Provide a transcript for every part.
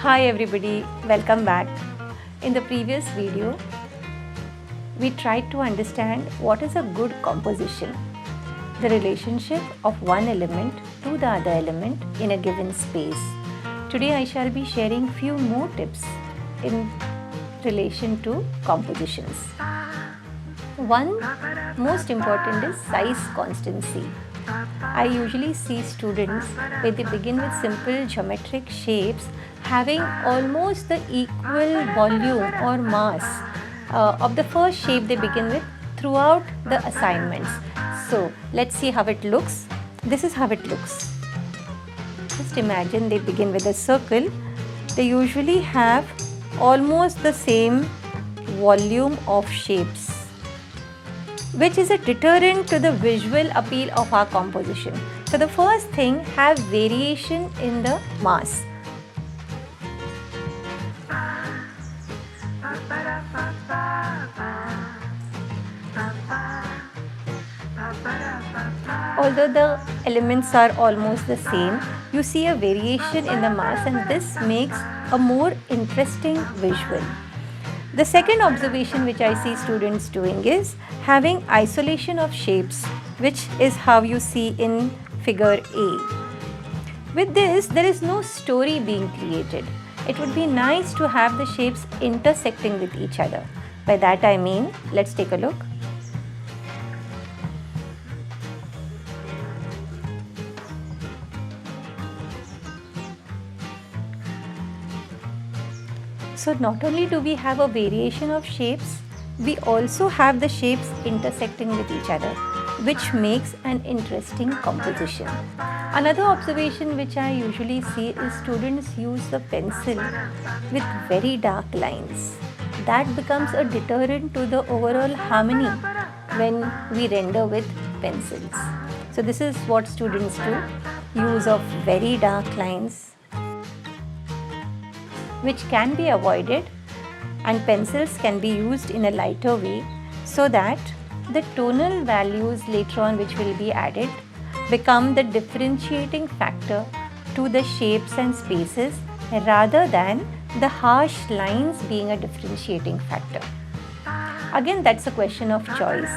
Hi everybody, welcome back. In the previous video, we tried to understand what is a good composition, the relationship of one element to the other element in a given space. Today I shall be sharing few more tips in relation to compositions. One most important is size constancy. I usually see students when they begin with simple geometric shapes having almost the equal volume or mass of the first shape they begin with throughout the assignments. So let's see how it looks. This is how it looks. Just imagine they begin with a circle. They usually have almost the same volume of shapes, which is a deterrent to the visual appeal of our composition. So the first thing, have variation in the mass. Although the elements are almost the same, you see a variation in the mass, and this makes a more interesting visual. The second observation which I see students doing is having isolation of shapes, which is how you see in figure A. With this, there is no story being created. It would be nice to have the shapes intersecting with each other. By that I mean, let's take a look. So not only do we have a variation of shapes, we also have the shapes intersecting with each other, which makes an interesting composition. Another observation which I usually see is students use the pencil with very dark lines. That becomes a deterrent to the overall harmony when we render with pencils. So this is what students do, use of very dark lines, which can be avoided, and pencils can be used in a lighter way so that the tonal values later on which will be added become the differentiating factor to the shapes and spaces rather than the harsh lines being a differentiating factor. Again, that's a question of choice.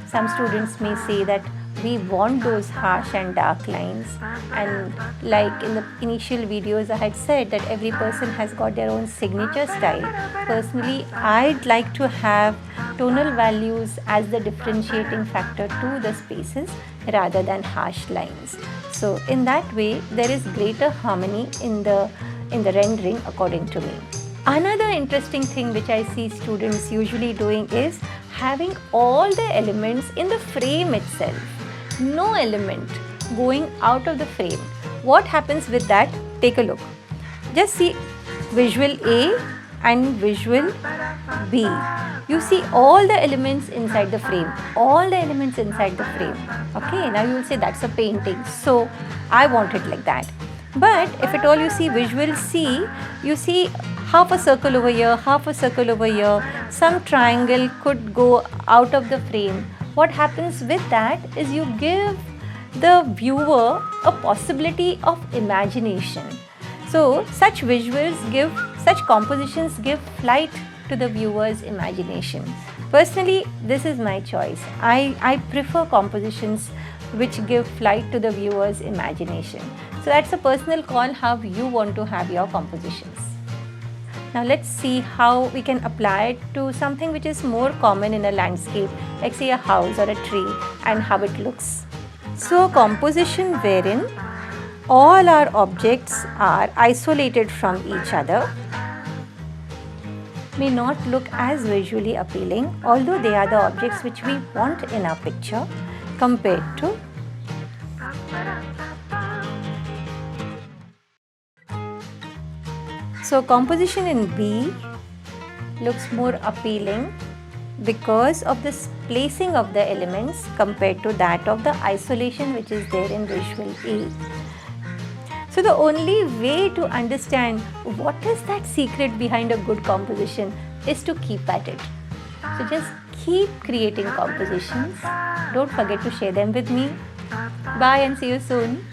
Some students may say that we want those harsh and dark lines, and like in the initial videos I had said that every person has got their own signature style. Personally, I'd like to have tonal values as the differentiating factor to the spaces rather than harsh lines. So in that way, there is greater harmony in the rendering according to me. Another interesting thing which I see students usually doing is having all the elements in the frame itself. No element going out of the frame. What happens with that? Take a look. Just see visual A and visual B. You see all the elements inside the frame. All the elements inside the frame. Okay, now you will say that's a painting. So I want it like that. But if at all you see visual C, you see half a circle over here, half a circle over here. Some triangle could go out of the frame. What happens with that is you give the viewer a possibility of imagination. So such compositions give flight to the viewer's imagination. Personally, this is my choice. I prefer compositions which give flight to the viewer's imagination. So that's a personal call how you want to have your compositions. Now let's see how we can apply it to something which is more common in a landscape, like say a house or a tree, and how it looks. So a composition wherein all our objects are isolated from each other may not look as visually appealing, although they are the objects which we want in our picture, compared to So composition in B looks more appealing because of this placing of the elements compared to that of the isolation which is there in visual A. So the only way to understand what is that secret behind a good composition is to keep at it. So just keep creating compositions. Don't forget to share them with me. Bye and see you soon.